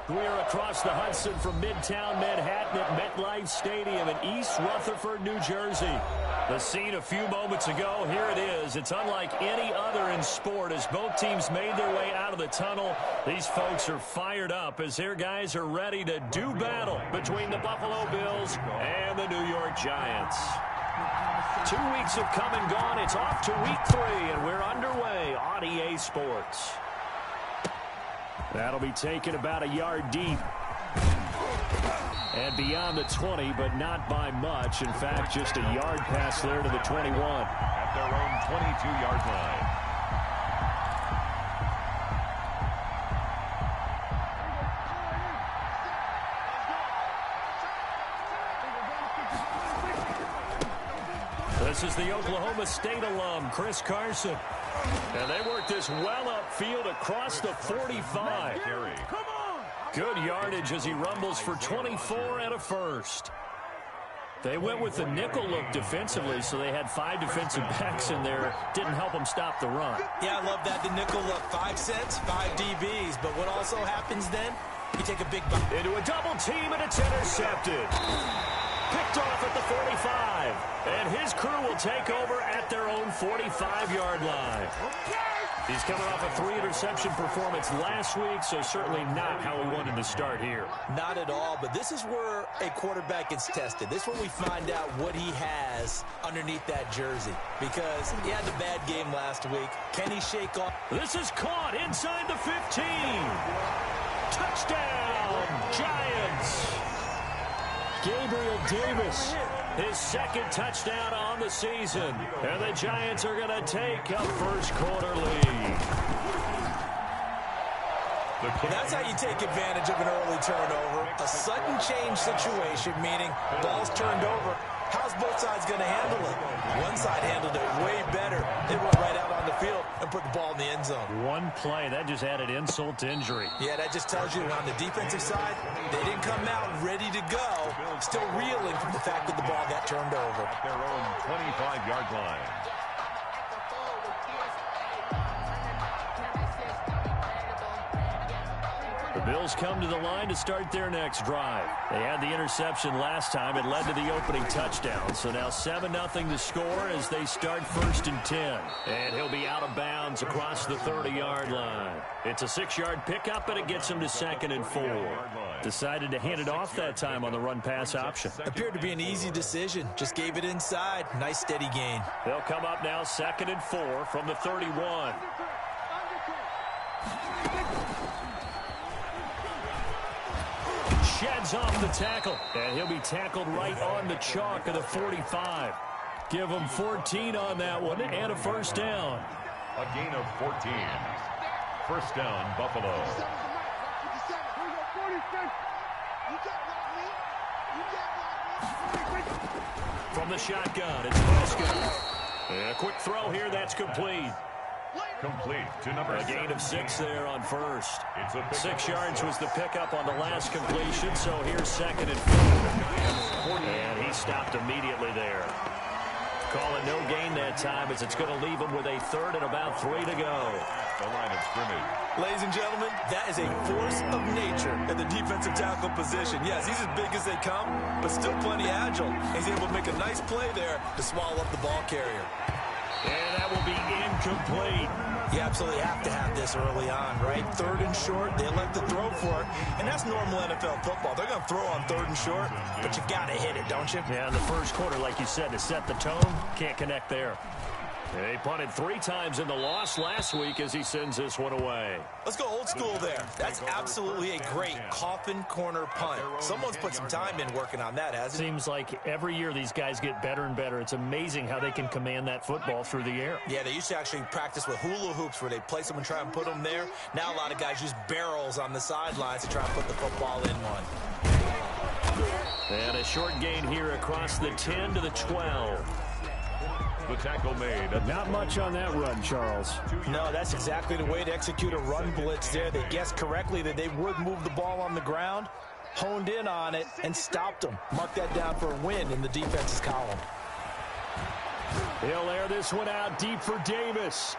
We're across the Hudson from Midtown Manhattan at MetLife Stadium in East Rutherford, New Jersey. The scene a few moments ago, here it is. It's unlike any other in sport as both teams made their way out of the tunnel. These folks are fired up as their guys are ready to do battle between the Buffalo Bills and the New York Giants. 2 weeks have come and gone. It's off to week 3, and we're underway on EA Sports. That'll be taken about a yard deep. And beyond the 20, but not by much. In fact, just a yard pass there to the 21. At their own 22-yard line. This is the Oklahoma State alum, Chris Carson. And they work this well upfield across the 45. Good yardage as he rumbles for 24 and a first. They went with the nickel look defensively, so they had 5 defensive backs in there. Didn't help them stop the run. Yeah, I love that, the nickel look. 5 sets, 5 DBs. But what also happens then? You take a big bump. Into a double team, and it's intercepted. Picked off at the 45. And his crew will take over at their own 45-yard line. He's coming off a 3-interception performance last week, so certainly not how he wanted to start here. Not at all, but this is where a quarterback gets tested. This is when we find out what he has underneath that jersey. Because he had a bad game last week. Can he shake off? This is caught inside the 15. Touchdown, Giants. Gabriel Davis, his second touchdown on the season. And the Giants are going to take a first-quarter lead. That's how you take advantage of an early turnover. A sudden change situation, meaning ball's turned over. How's both sides going to handle it? One side handled it way better. They went right out on the field and put the ball in the end zone. One play, that just added insult to injury. Yeah, that just tells you that on the defensive side, they didn't come out ready to go, still reeling from the fact that the ball got turned over. At their own 25-yard line. The Bills come to the line to start their next drive. They had the interception last time. It led to the opening touchdown. So now 7-0 to score as they start 1st and 10. And he'll be out of bounds across the 30-yard line. It's a 6-yard pickup, and it gets him to 2nd and 4. Decided to hand it off that time on the run-pass option. Appeared to be an easy decision. Just gave it inside. Nice steady gain. They'll come up now 2nd and 4 from the 31. Sheds off the tackle, and he'll be tackled right on the chalk of the 45. Give him 14 on that one and a first down. A gain of 14. First down, Buffalo. From the shotgun, it's Prescott. And a quick throw here, that's complete. Complete to number A gain of 6 there on first. It's a 6 yards was the pickup on the last completion, so here's 2nd and 4. And he stopped immediately there. Call it no gain that time as it's going to leave him with a 3rd and about 3 to go. The line of scrimmage. Ladies and gentlemen, that is a force of nature at the defensive tackle position. Yes, he's as big as they come, but still plenty agile. He's able to make a nice play there to swallow up the ball carrier. And that will be incomplete. You absolutely have to have this early on, right? 3rd and short, they elect to throw for it. And that's normal NFL football. They're going to throw on 3rd and short, but you got to hit it, don't you? Yeah, in the first quarter, like you said, to set the tone, can't connect there. He punted 3 times in the loss last week as he sends this one away. Let's go old school there. That's absolutely a great coffin corner punt. Someone's put some time in working on that, hasn't it? Seems like every year these guys get better and better. It's amazing how they can command that football through the air. Yeah, they used to actually practice with hula hoops where they place them and try and put them there. Now a lot of guys use barrels on the sidelines to try and put the football in one. And a short gain here across the 10 to the 12. The tackle made. Not much on that run, Charles. No, that's exactly the way to execute a run blitz there. They guessed correctly that they would move the ball on the ground, honed in on it, and stopped them. Mark that down for a win in the defense's column. He'll air this one out deep for Davis.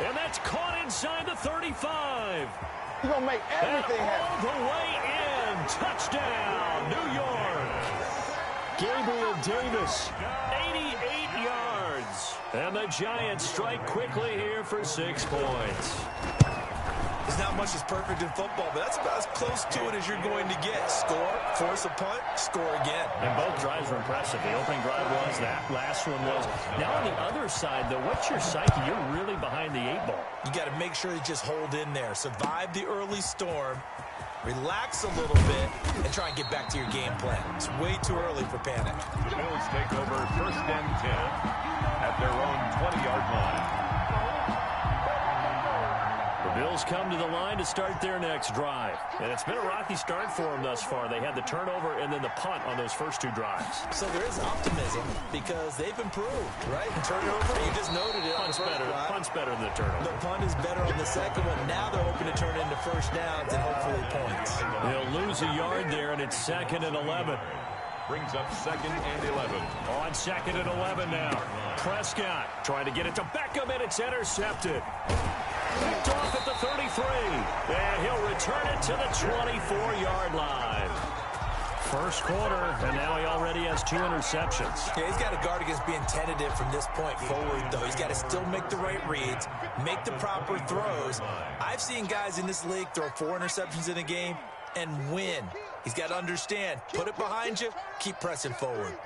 And that's caught inside the 35. You're going to make everything happen. All the way in. Touchdown, New York. Gabriel Davis, 88 yards. And the Giants strike quickly here for 6 points. There's not much that's perfect in football, but that's about as close to it as you're going to get. Score, force a punt, score again. And both drives were impressive. The opening drive was, that last one was. Now on the other side, though, what's your psyche? You're really behind the 8 ball. You got to make sure you just hold in there. Survive the early storm, relax a little bit, and try and get back to your game plan. It's way too early for panic. The Bills take over 1st and 10 at their own 20-yard line. The Bills come to the line to start their next drive. And it's been a rocky start for them thus far. They had the turnover and then the punt on those first 2 drives. So there is optimism because they've improved, right? And turnover, you just noted it. Punt's better than the turnover. The punt is better on the second one. Now they're hoping to turn it into first downs and hopefully points. They'll lose a yard there, and it's 2nd and 11. Brings up 2nd and 11. On 2nd and 11 now. Prescott trying to get it to Beckham, and it's intercepted. Picked off at the 33. And he'll return it to the 24-yard line. First quarter, and now he already has 2 interceptions. Yeah, he's got to guard against being tentative from this point forward, though. He's got to still make the right reads, make the proper throws. I've seen guys in this league throw 4 interceptions in a game and win. He's got to understand, put it behind you, keep pressing forward.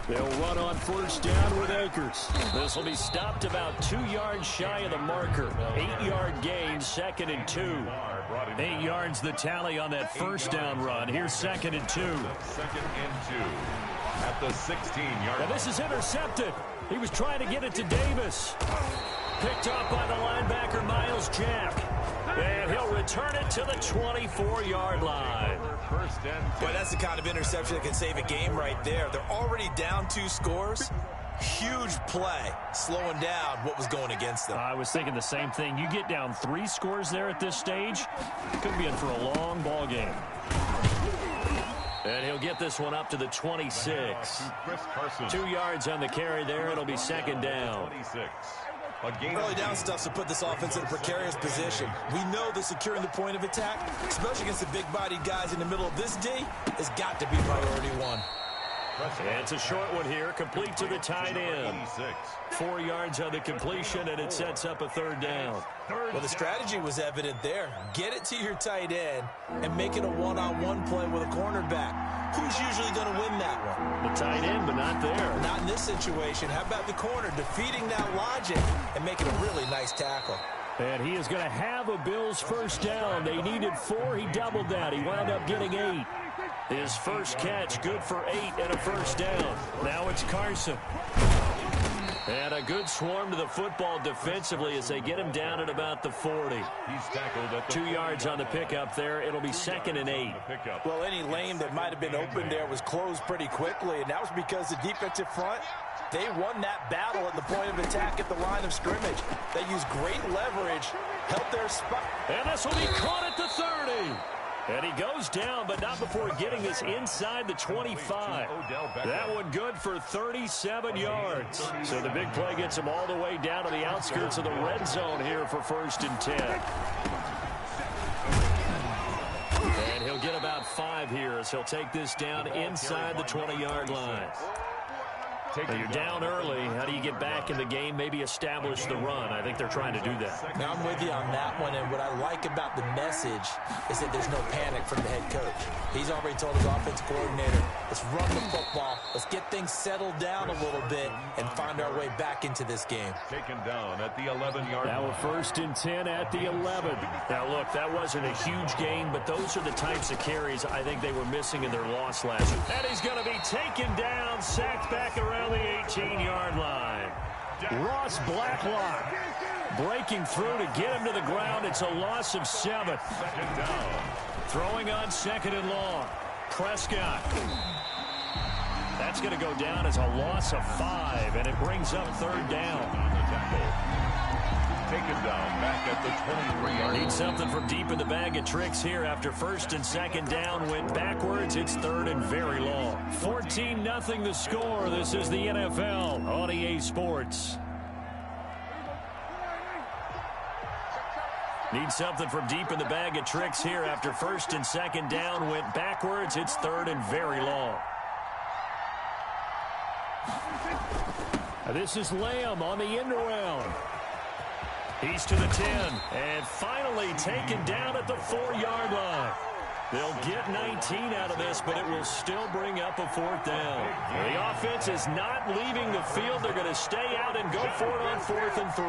They'll run on first down with Akers. This will be stopped about 2 yards shy of the marker. 8-yard gain, 2nd and 2. 8 yards the tally on that first down run. Here's 2nd and 2. 2nd and 2 at the 16-yard line. Now this is intercepted. He was trying to get it to Davis. Picked up by the linebacker, Miles Jack. And he'll return it to the 24-yard line. Boy, that's the kind of interception that can save a game right there. They're already down 2 scores. Huge play, slowing down what was going against them. I was thinking the same thing. You get down 3 scores there at this stage, could be in for a long ball game. And he'll get this one up to the 26. 2 yards on the carry there. It'll be 2nd down. Early down stuff to put this offense in a precarious position. We know that securing the point of attack, especially against the big-bodied guys in the middle of this D, has got to be priority 1. And it's a short one here, complete to the tight end. 4 yards on the completion, and it sets up a 3rd down. Well, the strategy was evident there. Get it to your tight end and make it a one-on-one play with a cornerback. Who's usually going to win that one? The tight end, but not there. Not in this situation. How about the corner defeating that logic and making a really nice tackle? And he is going to have a Bills first down. They needed 4. He doubled that. He wound up getting 8. His first catch, good for 8 and a first down. Now it's Carson. And a good swarm to the football defensively as they get him down at about the 40. He's tackled at the 2 yards on the pickup there. It'll be 2nd and 8. Well, any lane that might have been open there was closed pretty quickly, and that was because the defensive front, they won that battle at the point of attack at the line of scrimmage. They used great leverage, held their spot. And this will be caught at the 30. And he goes down, but not before getting this inside the 25. That one good for 37 yards. So the big play gets him all the way down to the outskirts of the red zone here for 1st and 10. And he'll get about 5 here as he'll take this down inside the 20-yard line. Now you're down early. How do you get back in the game? Maybe establish the run. I think they're trying to do that. Now I'm with you on that one, and what I like about the message is that there's no panic from the head coach. He's already told his offensive coordinator, let's run the football, let's get things settled down a little bit, and find our way back into this game. Taken down at the 11-yard line. Now we're 1st and 10 at the 11. Now look, that wasn't a huge gain, but those are the types of carries I think they were missing in their loss last year. And he's going to be taken down, sacked back around the 18-yard line. Ross Blacklock breaking through to get him to the ground. It's a loss of 7. 2nd down. Throwing on 2nd and long. Prescott. That's going to go down as a loss of 5, and it brings up 3rd down. Taken down back at the 23-yard line. Need something from deep in the bag of tricks here after 1st and 2nd down. Went backwards. It's 3rd and very long. 14-0 the score. This is the NFL on EA Sports. Need something from deep in the bag of tricks here after first and second down went backwards. It's third and very long. This is Lamb on the end around. He's to the 10 and finally taken down at the 4-yard line. They'll get 19 out of this, but it will still bring up a 4th down. The offense is not leaving the field. They're going to stay out and go for it on 4th and 3.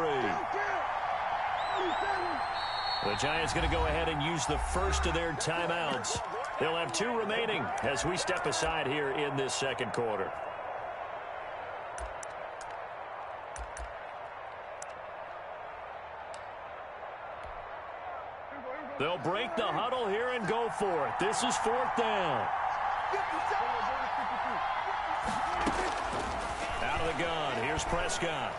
The Giants going to go ahead and use the first of their timeouts. They'll have 2 remaining as we step aside here in this second quarter. They'll break the huddle here and go for it. This is 4th down. Out of the gun. Here's Prescott.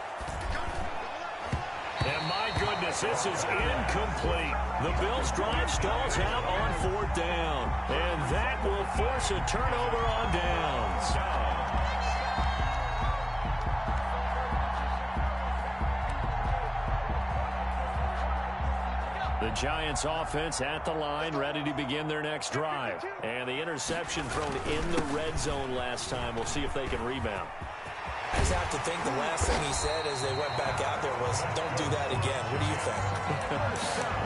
And my goodness, this is incomplete. The Bills' drive stalls out on 4th down. And that will force a turnover on downs. The Giants offense at the line, ready to begin their next drive. And the interception thrown in the red zone last time. We'll see if they can rebound. I just have to think the last thing he said as they went back out there was, don't do that again. What do you think?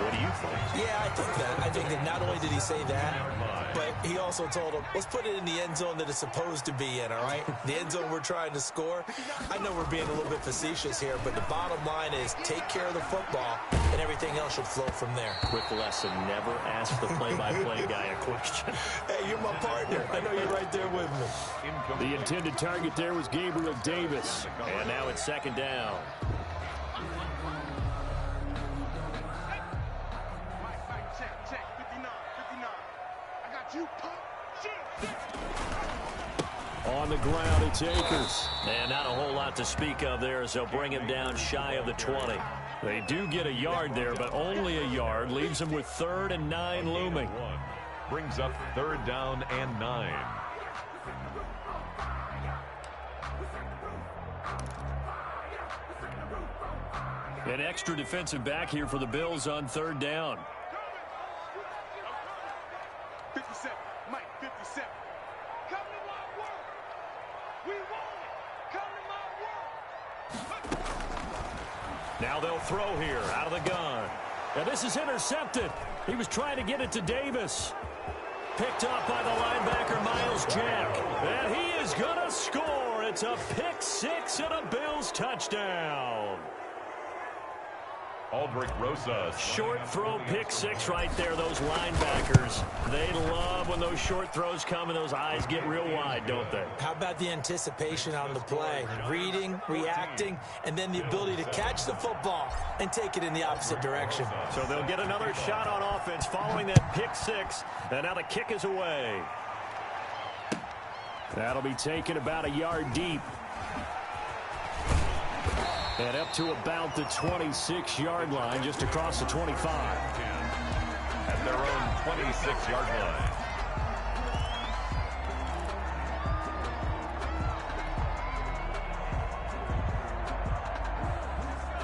What do you think? Yeah, I think that. I think that not only did he say that, but he also told him, let's put it in the end zone that it's supposed to be in, all right? The end zone we're trying to score. I know we're being a little bit facetious here, but the bottom line is take care of the football, and everything else should flow from there. Quick lesson, never ask the play-by-play guy a question. Hey, you're my partner. I know you're right there with me. The intended target there was Gabriel Davis. And now it's second down. On the ground, it's Akers. And not a whole lot to speak of there as they'll bring him down shy of the 20. They do get a yard there, but only a yard. Leaves them with 3rd and 9 looming. Brings up 3rd down and 9. An extra defensive back here for the Bills on 3rd down. 57, Mike, 57. Come to my work. We want it. Come to my work. Now they'll throw here out of the gun. Now this is intercepted. He was trying to get it to Davis. Picked up by the linebacker, Miles Jack. And he is going to score. It's a pick 6 and a Bills touchdown. Aldrich Rosas. Short throw, pick 6 right there. Those linebackers, they love when those short throws come and those eyes get real wide, don't they? How about the anticipation on the play? Reading, reacting, and then the ability to catch the football and take it in the opposite direction. So they'll get another shot on offense following that pick 6. And now the kick is away. That'll be taken about a yard deep. And up to about the 26-yard line, just across the 25. At their own 26-yard line.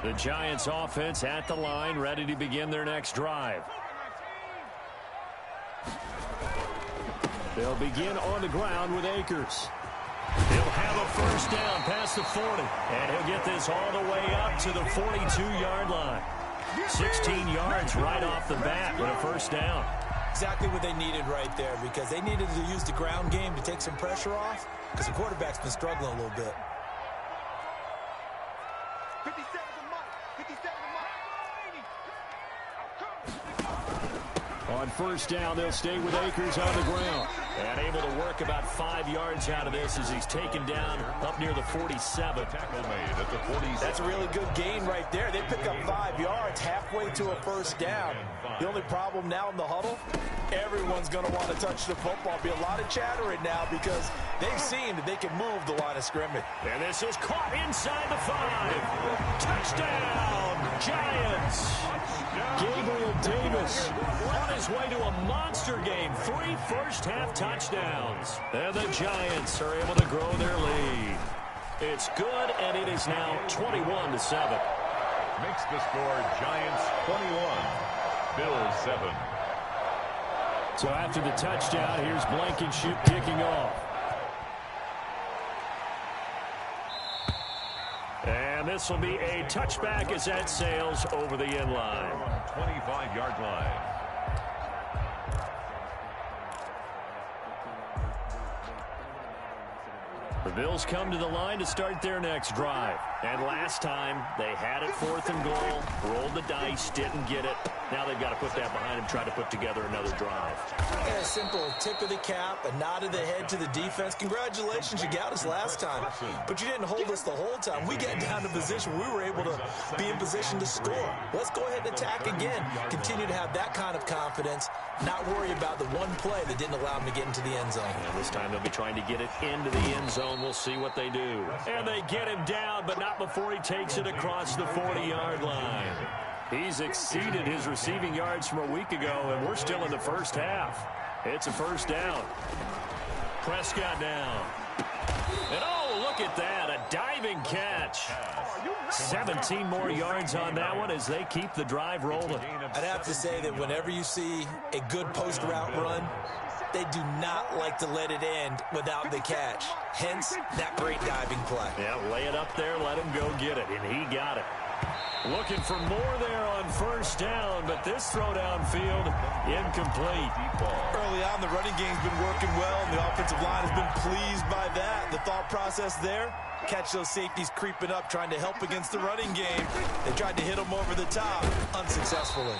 The Giants offense at the line, ready to begin their next drive. They'll begin on the ground with Akers. He'll have a first down past the 40. And he'll get this all the way up to the 42-yard line. 16 yards right off the bat with a first down. Exactly what they needed right there, because they needed to use the ground game to take some pressure off, because the quarterback's been struggling a little bit. 57 to Mike. 57 to Mike. On first down, they'll stay with Akers on the ground. And able to work about 5 yards out of this as he's taken down up near the 47. Tackle made at the 47. That's a really good gain right there. They pick up 5 yards halfway to a first down. The only problem now in the huddle, everyone's going to want to touch the football. Be a lot of chattering now because they've seen that they can move the line of scrimmage. And this is caught inside the 5. Touchdown, Giants. Gabriel Davis on his way to a monster game. 3 first-half touchdowns. And the Giants are able to grow their lead. It's good, and it is now 21-7. Makes the score Giants 21, Bills 7. So after the touchdown, here's Blankenship kicking off. And this will be a touchback as that sails over the end line. 25-yard line. The Bills come to the line to start their next drive. And last time, they had it 4th and goal, rolled the dice, didn't get it. Now they've got to put that behind them, try to put together another drive. Yeah, a simple tip of the cap, a nod of the head to the defense. Congratulations, you got us last time. But you didn't hold us the whole time. We got down to position. We were able to be in position to score. Let's go ahead and attack again. Continue to have that kind of confidence. Not worry about the one play that didn't allow them to get into the end zone. And this time they'll be trying to get it into the end zone. We'll see what they do. And they get him down, but not before he takes it across the 40-yard line. He's exceeded his receiving yards from a week ago, and we're still in the first half. It's a first down. Prescott down. And oh, look at that, a diving catch. 17 more yards on that one as they keep the drive rolling. I'd have to say that whenever you see a good post route run, they do not like to let it end without the catch. Hence, that great diving play. Yeah, lay it up there, let him go get it, and he got it. Looking for more there on first down, but this throw downfield, incomplete. Early on, the running game's been working well, and the offensive line has been pleased by that. The thought process there, catch those safeties creeping up, trying to help against the running game. They tried to hit them over the top, unsuccessfully.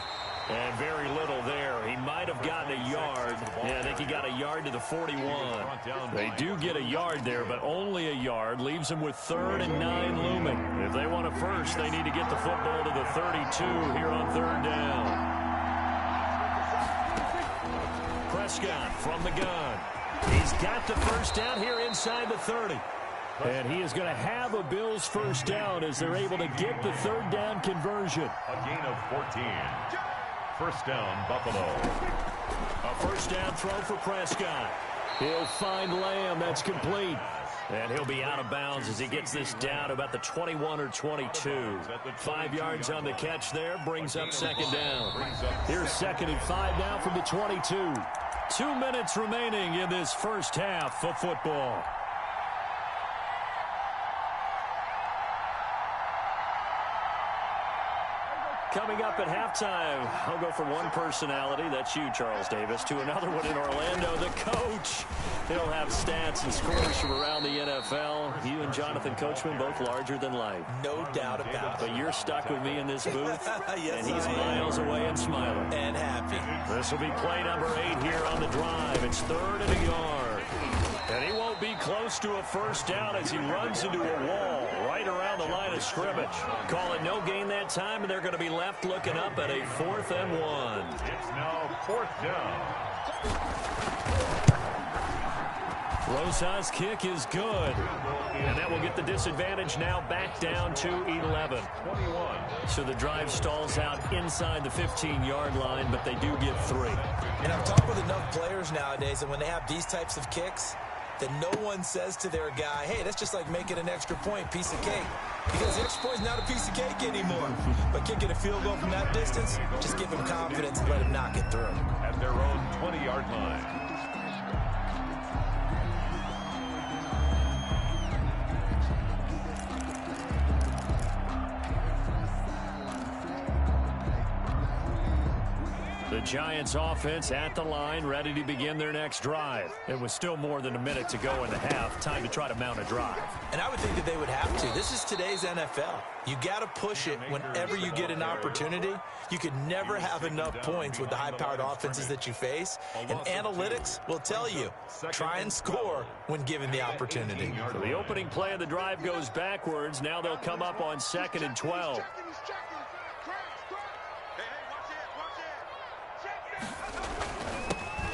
And very little there. He might have gotten a yard. Yeah, I think he got a yard to the 41. They do get a yard there, but only a yard. Leaves them with 3rd and 9 looming. If they want a first, they need to get the football to the 32 here on 3rd down. Prescott from the gun. He's got the first down here inside the 30. And he is going to have a Bills first down as they're able to get the 3rd down conversion. A gain of 14. First down, Buffalo. A first down throw for Prescott. He'll find Lamb. That's complete. And he'll be out of bounds as he gets this down about the 21 or 22. 5 yards on the catch there. Brings up 2nd down. Here's 2nd and 5 now from the 22. 2 minutes remaining in this first half of football. Coming up at halftime, I'll go from one personality, that's you, Charles Davis, to another one in Orlando, the coach. He'll have stats and scores from around the NFL. You and Jonathan Coachman, both larger than life. No doubt about it. But you're stuck with me in this booth, yes, and he's miles away and smiling. And happy. This will be play number 8 here on the drive. It's 3rd and a yard. And he won't be close to a first down as he runs into a wall right around the line of scrimmage. Call it no gain that time, and they're going to be left looking up at a 4th and 1. It's now 4th down. Rosas' kick is good. And that will get the disadvantage now back down to 11. 21. So the drive stalls out inside the 15-yard line, but they do get 3. And I've talked with enough players nowadays, and when they have these types of kicks, that no one says to their guy, hey, that's just like making an extra point, piece of cake. Because the extra point is not a piece of cake anymore. But kicking a field goal from that distance, just give him confidence and let him knock it through. At their own 20-yard line. The Giants offense at the line, ready to begin their next drive. It was still more than a minute to go in the half. Time to try to mount a drive. And I would think that they would have to. This is today's NFL. You got to push it whenever you get an opportunity. You could never have enough points with the high-powered offenses that you face. And analytics will tell you, try and score when given the opportunity. So the opening play of the drive goes backwards. Now they'll come up on 2nd and 12.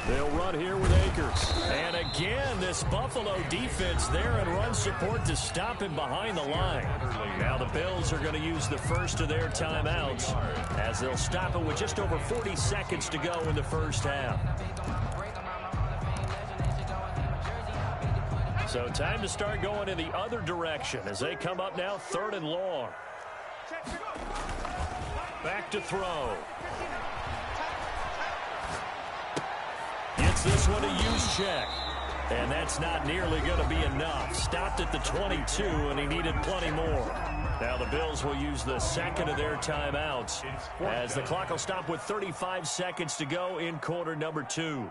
They'll run here with Akers. And again, this Buffalo defense there and run support to stop him behind the line. Now the Bills are going to use the first of their timeouts as they'll stop it with just over 40 seconds to go in the first half. So time to start going in the other direction as they come up now 3rd and long. Back to throw. Gets this one to use check. And that's not nearly going to be enough. Stopped at the 22, and he needed plenty more. Now the Bills will use the second of their timeouts as the clock will stop with 35 seconds to go in quarter number 2.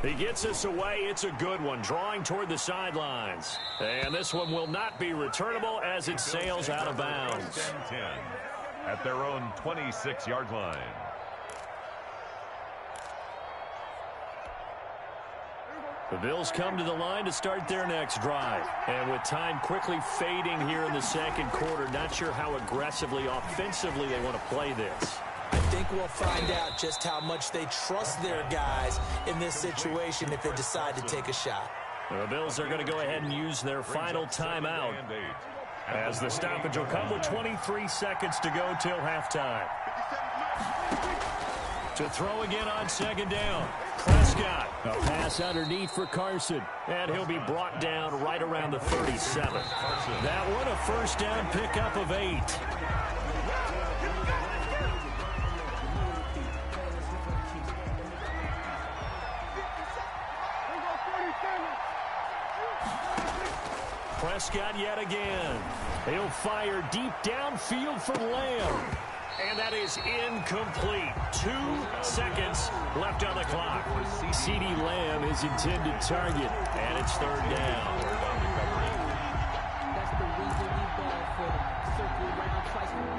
He gets us away. It's a good one, drawing toward the sidelines. And this one will not be returnable as it sails out of bounds. 10 at their own 26-yard line. The Bills come to the line to start their next drive. And with time quickly fading here in the second quarter, not sure how aggressively, offensively they want to play this. I think we'll find out just how much they trust their guys in this situation if they decide to take a shot. The Bills are going to go ahead and use their final timeout as the stoppage will come with 23 seconds to go till halftime. To throw again on second down. Prescott. A pass underneath for Carson. And he'll be brought down right around the 37. That one a first down pickup of 8. Prescott yet again. He'll fire deep downfield for Lamb. And that is incomplete. 2 seconds left on the clock. CeeDee Lamb is intended target, and it's third down.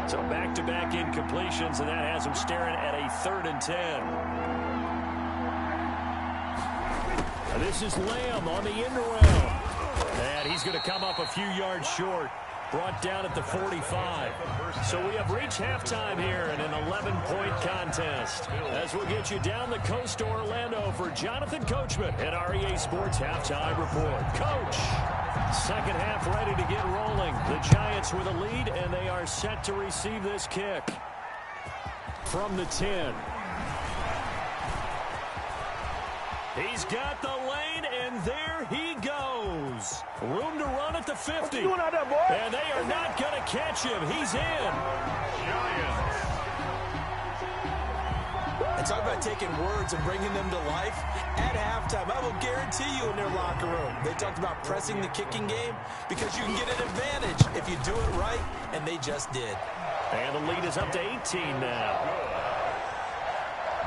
So back-to-back incompletions, and that has him staring at a 3rd and 10. This is Lamb on the end around. And he's going to come up a few yards short. Brought down at the 45. So we have reached halftime here in an 11-point contest. As we'll get you down the coast to Orlando for Jonathan Coachman at REA Sports Halftime Report. Coach, second half ready to get rolling. The Giants with a lead, and they are set to receive this kick from the 10. He's got the lane, and there he goes. Room to run at the 50. What you doing out there, boy? And they are not going to catch him. He's in. Giants. And talk about taking words and bringing them to life. At halftime, I will guarantee you in their locker room, they talked about pressing the kicking game because you can get an advantage if you do it right, and they just did. And the lead is up to 18 now.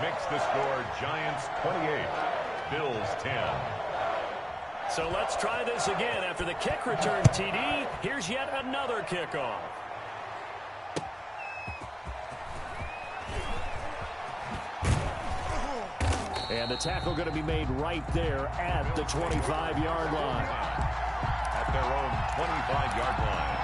Makes the score Giants 28. Bills 10. So let's try this again. After the kick return TD, here's yet another kickoff. And the tackle going to be made right there at the 25-yard line. At their own 25-yard line.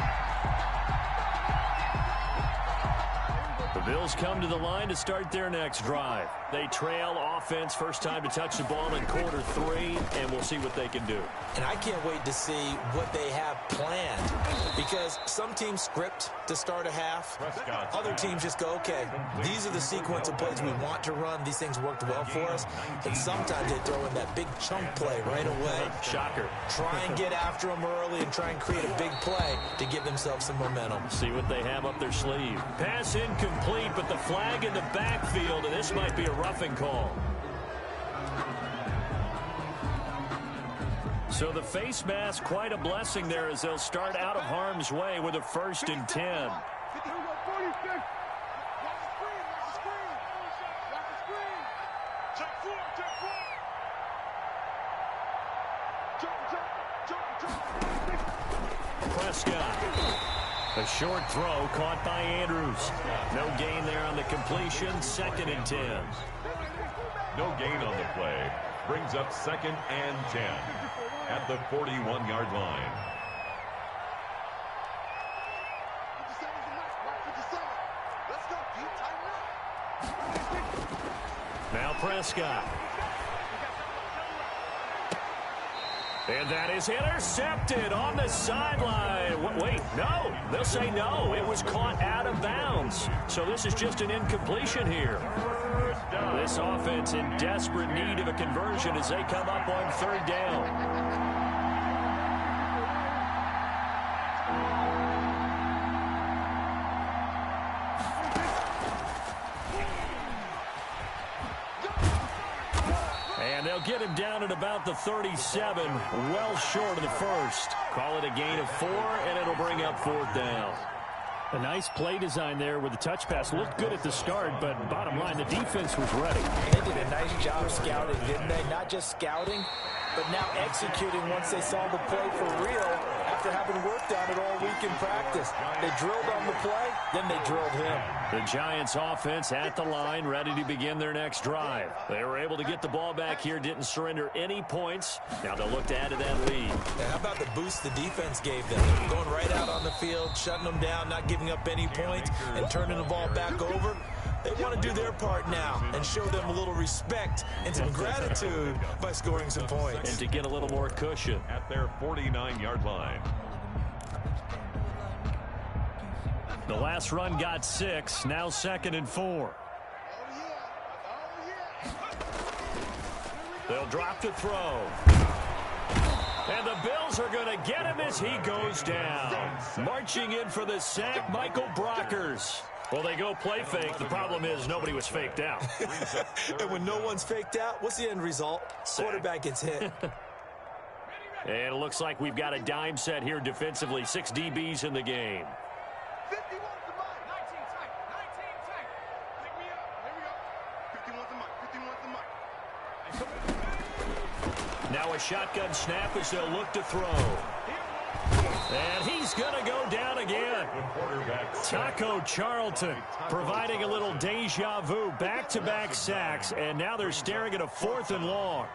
The Bills come to the line to start their next drive. They trail offense, first time to touch the ball in quarter 3, and we'll see what they can do. And I can't wait to see what they have planned, because some teams script to start a half. Other teams just go, okay, these are the sequence of plays we want to run. These things worked well for us. And sometimes they throw in that big chunk play right away. Shocker. Try and get after them early and try and create a big play to give themselves some momentum. See what they have up their sleeve. Pass incomplete, but the flag in the backfield, and this might be a roughing call. So the face mask, quite a blessing there as they'll start out of harm's way with a 1st and 10. Prescott. A short throw caught by Andrews. No gain there on the completion. 2nd and 10. No gain on the play. Brings up 2nd and 10 at the 41-yard line. Now Prescott. And that is intercepted on the sideline. Wait, no. They'll say no. It was caught out of bounds. So this is just an incompletion here. This offense in desperate need of a conversion as they come up on 3rd down. they'll get him down at about the 37, well short of the first. Call it a gain of 4, and it'll bring up 4th down. A nice play design there with the touch pass. Looked good at the start, but bottom line, the defense was ready. They did a nice job scouting, didn't they? Not just scouting, but now executing once they saw the play for real after having worked on it all week in practice. They drilled on the play, then they drilled him. The Giants offense at the line, ready to begin their next drive. They were able to get the ball back here, didn't surrender any points. Now they'll look to add to that lead. Now, how about the boost the defense gave them? Going right out on the field, shutting them down, not giving up any points, and turning the ball back over. They want to do their part now and show them a little respect and some gratitude by scoring some points. And to get a little more cushion. At their 49-yard line. The last run got 6, now 2nd and 4. They'll drop to throw. And the Bills are going to get him as he goes down. Marching in for the sack, Michael Brockers. Well, they go play fake. The problem is nobody was faked out. And when no one's faked out, what's the end result? Quarterback gets hit. And it looks like we've got a dime set here defensively. 6 DBs in the game. 51 to Mike. 19 tight. 19 tight. Pick me up. Here we go. 51 to Mike. 51 to Mike. Now a shotgun snap as they'll look to throw. And he's going to go down again. Taco Charlton providing a little deja vu. Back-to-back sacks, and now they're staring at a 4th and long.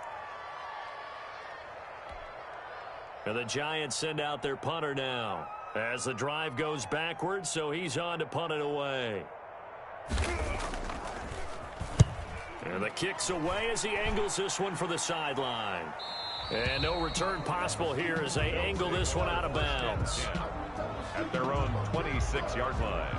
And the Giants send out their punter now as the drive goes backwards, so he's on to punt it away. And the kick's away as he angles this one for the sideline. And no return possible here as they angle this one out of bounds. At their own 26-yard line.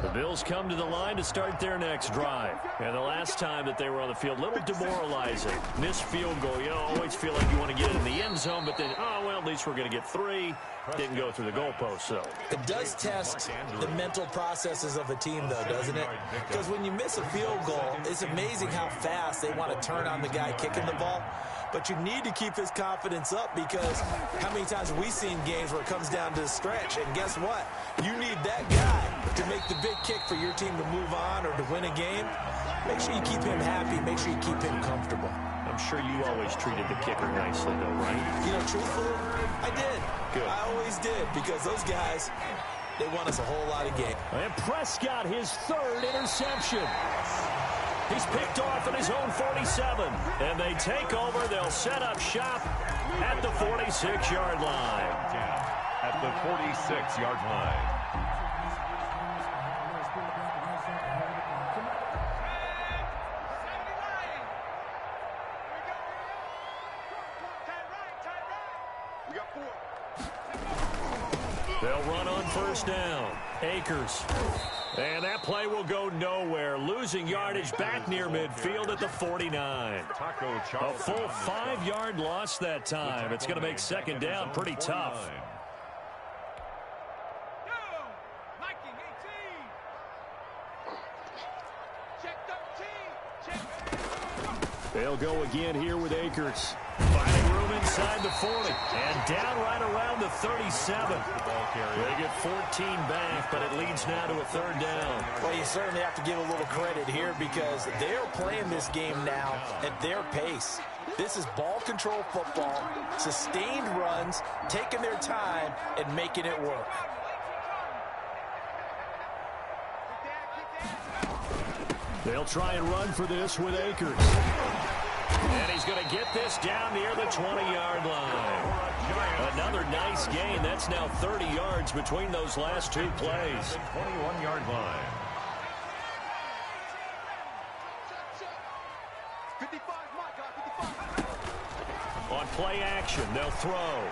The Bills come to the line to start their next drive. And the last time that they were on the field, a little demoralizing. Missed field goal. You always feel like you want to get it in the end zone, but then, oh, well, at least we're going to get 3. Didn't go through the goalpost, so. It does test the mental processes of a team, though, doesn't it? Because when you miss a field goal, it's amazing how fast they want to turn on the guy kicking the ball. But you need to keep his confidence up because how many times have we seen games where it comes down to the stretch? And guess what? You need that guy to make the big kick for your team to move on or to win a game. Make sure you keep him happy. Make sure you keep him comfortable. I'm sure you always treated the kicker nicely, though, right? You know, truthfully, I did. Good. I always did because those guys, they won us a whole lot of games. And Prescott, his 3rd interception. He's picked off at his own 47. And they take over. They'll set up shop at the 46-yard line. At the 46-yard line. We got 4. They'll run on 1st down. Akers. And that play will go nowhere. Losing yardage back near midfield at the 49. A full 5-yard loss that time. It's going to make 2nd down pretty tough. They'll go again here with Akers. Finding room inside the 40. And down right around the 37. They get 14 back, but it leads now to a 3rd down. Well, you certainly have to give a little credit here because they're playing this game now at their pace. This is ball control football, sustained runs, taking their time, and making it work. They'll try and run for this with Akers. And he's going to get this down near the 20-yard line. Another nice gain. That's now 30 yards between those last 2 plays. 21-yard line. 55, Mike, 55. On play action, they'll throw.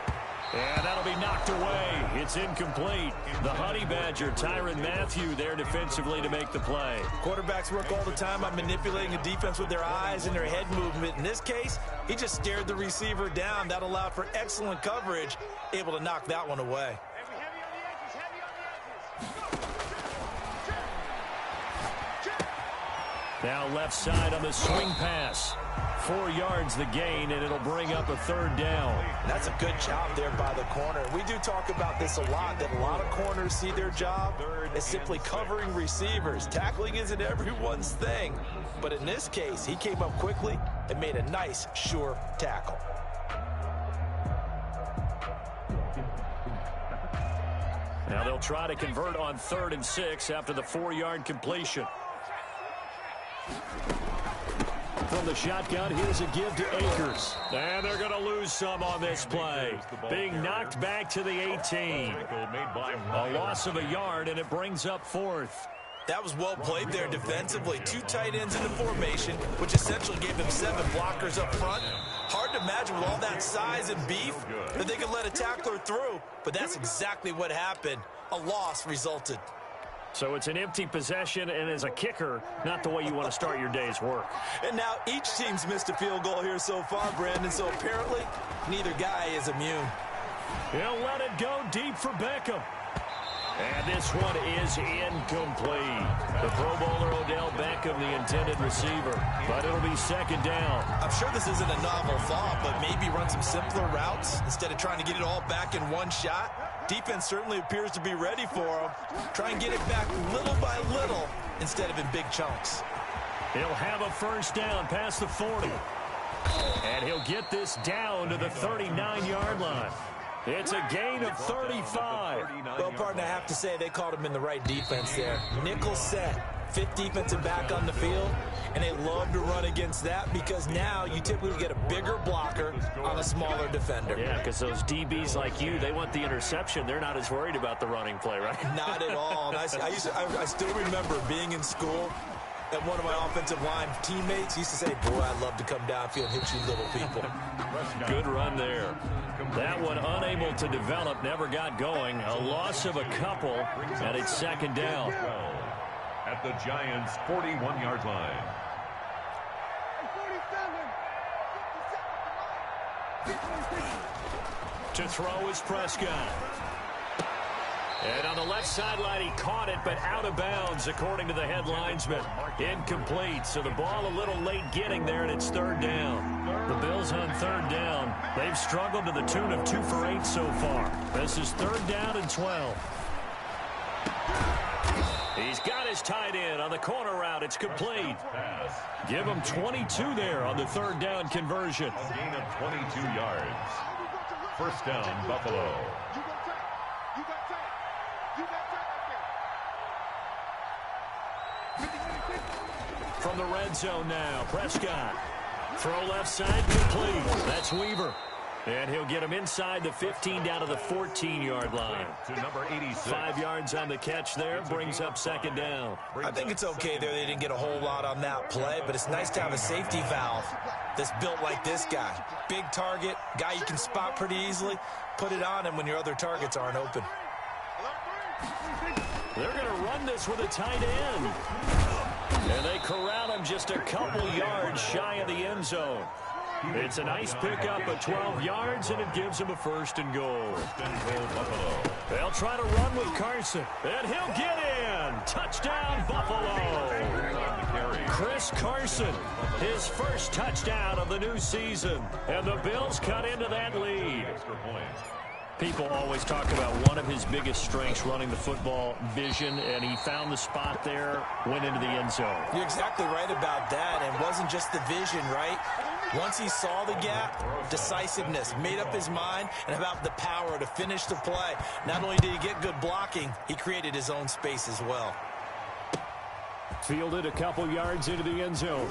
And that'll be knocked away. It's incomplete. The Honey Badger, Tyrann Mathieu, there defensively to make the play. Quarterbacks work all the time on manipulating a defense with their eyes and their head movement. In this case, he just stared the receiver down. That allowed for excellent coverage, able to knock that one away. Heavy on the edges, heavy on the edges. Now left side on the swing pass. 4 yards the gain, and it'll bring up a third down. That's a good job there by the corner. We do talk about this a lot, that a lot of corners see their job as simply covering receivers. Tackling isn't everyone's thing. But in this case, he came up quickly and made a nice, sure tackle. Now they'll try to convert on 3rd and 6 after the 4-yard completion. From the shotgun, here's a give to Akers. And they're going to lose some on this play. Being knocked back to the 18. A loss of a yard, and it brings up 4th. That was well played there defensively. 2 tight ends in the formation, which essentially gave them 7 blockers up front. Hard to imagine with all that size and beef that they could let a tackler through, but that's exactly what happened. A loss resulted. So it's an empty possession, and as a kicker, not the way you want to start your day's work. And now each team's missed a field goal here so far, Brandon, so apparently neither guy is immune. He'll let it go deep for Beckham. And this one is incomplete. The Pro Bowler Odell Beckham, the intended receiver. But it'll be 2nd down. I'm sure this isn't a novel thought, but maybe run some simpler routes instead of trying to get it all back in one shot. Defense certainly appears to be ready for him. Try and get it back little by little instead of in big chunks. He'll have a 1st down past the 40. And he'll get this down to the 39-yard line. It's a gain of 35. Well, partner, I have to say they called him in the right defense there. Nickel set, 5th defensive back on the field, and they love to run against that because now you typically get a bigger blocker on a smaller defender. Yeah, because those DBs like you, they want the interception. They're not as worried about the running play, right? Not at all. And I still remember being in school, and one of my offensive line teammates used to say, boy, I'd love to come downfield and hit you little people. Good run there. That one unable to develop, never got going. A loss of a couple, and it's 2nd down. At the Giants' 41-yard line. To throw is Prescott. And on the left sideline, he caught it, but out of bounds, according to the head linesman. Incomplete, so the ball a little late getting there, and it's 3rd down. The Bills on 3rd down. They've struggled to the tune of 2 for 8 so far. This is 3rd down and 12. He's got his tight end on the corner route. It's complete. Give him 22 there on the 3rd down conversion. A gain of 22 yards. 1st down, Buffalo. From the red zone now, Prescott. Throw left side, complete. That's Weaver. And he'll get him inside the 15 down to the 14-yard line. To number 86. 5 yards on the catch there, brings up 2nd down. I think it's okay there. They didn't get a whole lot on that play, but it's nice to have a safety valve that's built like this guy. Big target, guy you can spot pretty easily. Put it on him when your other targets aren't open. They're going to run this with a tight end. And they corral him just a couple yards shy of the end zone. It's a nice pickup of 12 yards, and it gives him a 1st and goal. They'll try to run with Carson, and he'll get in. Touchdown, Buffalo. Chris Carson, his 1st touchdown of the new season. And the Bills cut into that lead. People always talk about one of his biggest strengths, running the football, vision, and he found the spot there, went into the end zone. You're exactly right about that, and it wasn't just the vision, right? Once he saw the gap, decisiveness, made up his mind, and about the power to finish the play. Not only did he get good blocking, he created his own space as well. Fielded a couple yards into the end zone.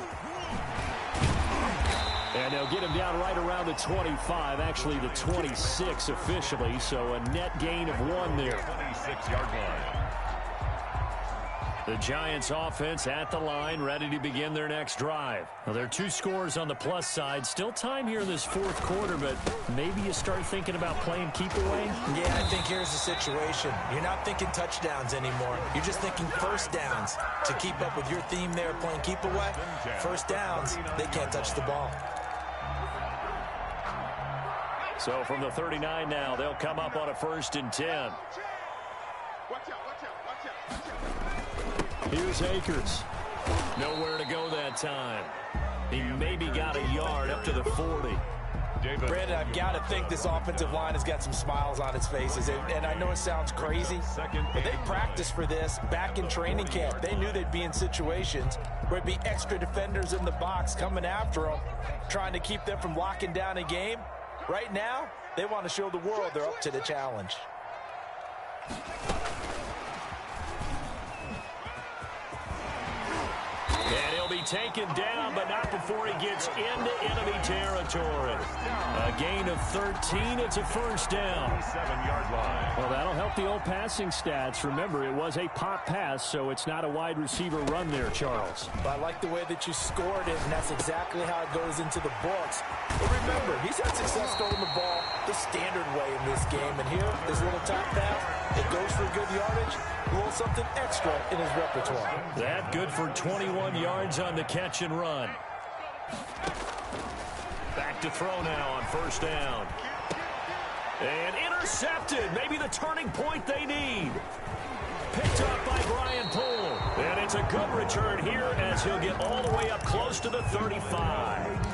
And they'll get him down right around the 25, actually the 26 officially, so a net gain of 1 there. 26-yard line. The Giants offense at the line, ready to begin their next drive. Now, there are 2 scores on the plus side. Still time here in this 4th quarter, but maybe you start thinking about playing keep away? Yeah, I think here's the situation. You're not thinking touchdowns anymore. You're just thinking 1st downs. To keep up with your theme there, playing keep away, 1st downs, they can't touch the ball. So from the 39 now, they'll come up on a 1st and 10. Watch out. Here's Akers. Nowhere to go that time. He maybe got a yard up to the 40. Brandon, I've got to think this offensive line has got some smiles on its faces. And I know it sounds crazy, but they practiced for this back in training camp. They knew they'd be in situations where it'd be extra defenders in the box coming after them, trying to keep them from locking down a game. Right now, they want to show the world they're up to the challenge. And he'll be taken down, but not before he gets into enemy territory. A gain of 13. It's a first down. 7-yard line. Well, that'll help the old passing stats. Remember, it was a pop pass, so it's not a wide receiver run there, Charles. But I like the way that you scored it, and that's exactly how it goes into the books. But remember, he's had success throwing the ball the standard way in this game. And here, this little top pass, it goes for good yardage, a little something extra in his repertoire. That good for 21 yards on the catch and run. Back to throw now on first down. And intercepted. Maybe the turning point they need. Picked up by Brian Poole. And it's a good return here as he'll get all the way up close to the 35.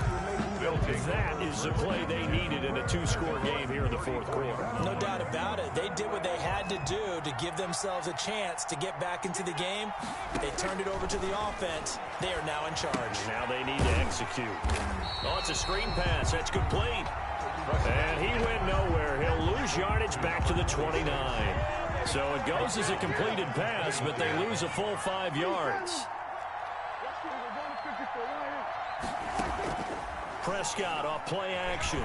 That is the play they needed in a two-score game here in the fourth quarter. No doubt about it. They did what they had to do to give themselves a chance to get back into the game. They turned it over to the offense. They are now in charge. Now they need to execute. Oh, it's a screen pass. That's complete. And he went nowhere. He'll lose yardage back to the 29. So it goes as a completed pass, but they lose a full 5 yards. Prescott off play action.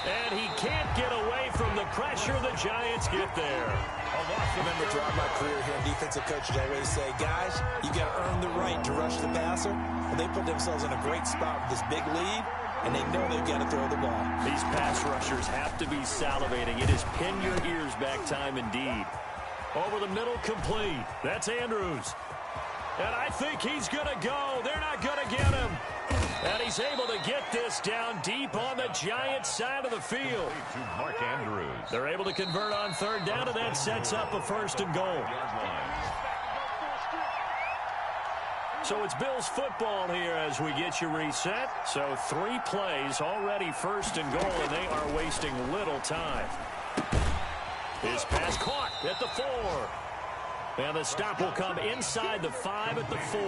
And he can't get away from the pressure. The Giants get there. I remember throughout my career here in defensive coaches, I always say, guys, you got to earn the right to rush the passer. Well, they put themselves in a great spot with this big lead, and they know they've got to throw the ball. These pass rushers have to be salivating. It is pin your ears back time indeed. Over the middle, complete. That's Andrews. And I think he's going to go. They're not going to get him. And he's able to get this down deep on the Giants side of the field. To Mark Andrews. They're able to convert on third down, and that sets up a first and goal. So it's Bills football here as we get you reset. So 3 plays already first and goal, and they are wasting little time. His pass caught at the 4. And the stop will come inside the 5 at the 4.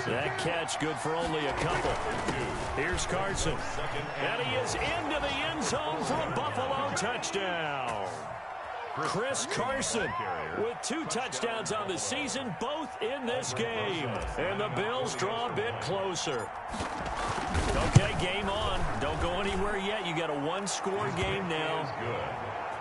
That catch good for only a couple. Here's Carson. And he is into the end zone for a Buffalo touchdown. Chris Carson with 2 touchdowns on the season, both in this game. And the Bills draw a bit closer. Okay, game on. Don't go anywhere yet. You got a 1-score game now.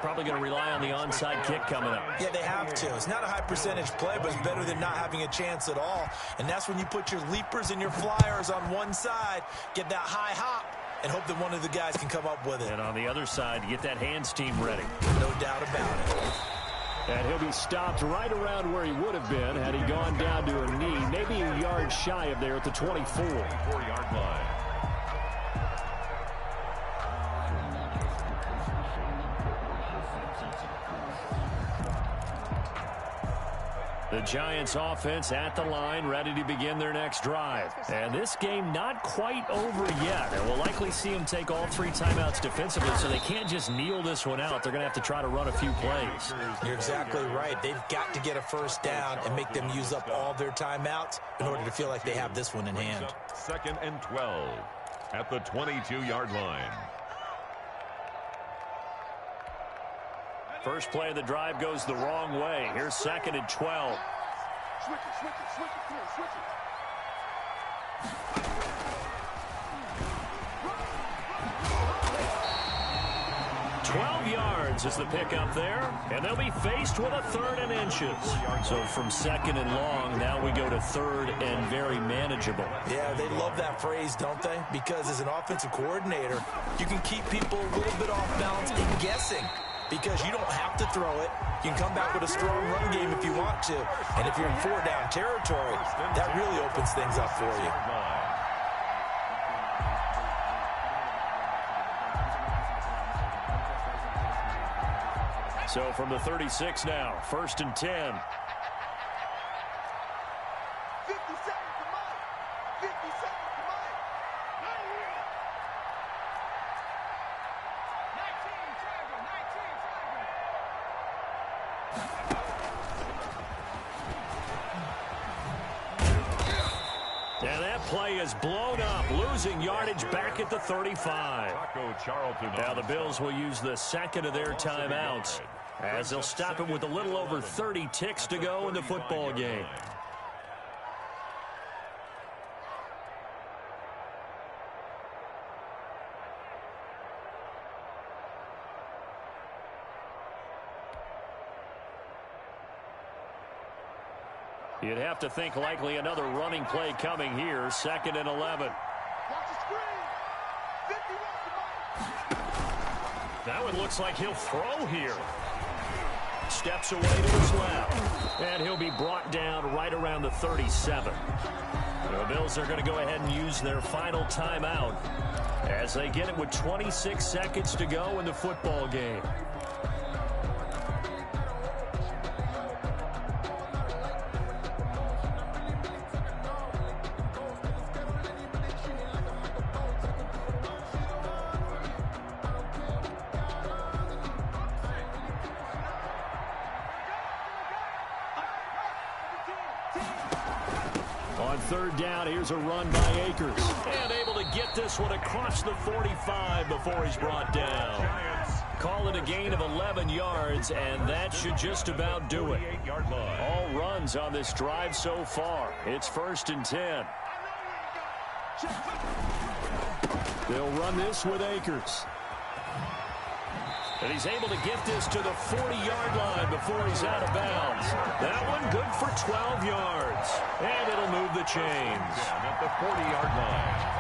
Probably going to rely on the onside kick coming up. Yeah, they have to. It's not a high percentage play, but it's better than not having a chance at all. And that's when you put your leapers and your flyers on one side, get that high hop, and hope that one of the guys can come up with it. And on the other side, get that hands team ready. No doubt about it. And he'll be stopped right around where he would have been had he gone down to a knee, maybe a yard shy of there at the 24. 4-yard line. The Giants offense at the line, ready to begin their next drive. And this game not quite over yet. And we'll likely see them take all 3 timeouts defensively, so they can't just kneel this one out. They're going to have to try to run a few plays. You're exactly right. They've got to get a first down and make them use up all their timeouts in order to feel like they have this one in hand. 2nd and 12 at the 22-yard line. First play of the drive goes the wrong way. Here's 2nd and 12. Switch it. 12 yards is the pickup there, and they'll be faced with a 3rd and inches. So from 2nd and long, now we go to 3rd and very manageable. Yeah, they love that phrase, don't they? Because as an offensive coordinator, you can keep people a little bit off balance and guessing. Because you don't have to throw it. You can come back with a strong run game if you want to. And if you're in 4-down territory, that really opens things up for you. So from the 36 now, 1st and 10. seconds to Mike. 50 seconds to Mike. 19 Tiger, 19 Tiger. And that play is blown up, losing yardage back at the 35. Now the Bills will use the second of their timeouts, as they'll stop it with a little over 30 ticks to go in the football game. You'd have to think likely another running play coming here, 2nd and 11. Watch the screen. 51 to Mike. That one looks like he'll throw here. Steps away to his left. And he'll be brought down right around the 37. The Bills are going to go ahead and use their final timeout as they get it with 26 seconds to go in the football game. On 3rd down, here's a run by Akers. And able to get this one across the 45 before he's brought down. Call it a gain of 11 yards, and that should just about do it. All runs on this drive so far. It's 1st and 10. They'll run this with Akers. And he's able to get this to the 40-yard line before he's out of bounds. That one good for 12 yards. And it'll move the chains. At the 40-yard line.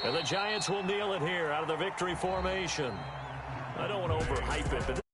And the Giants will kneel it here out of the victory formation. I don't want to overhype it, but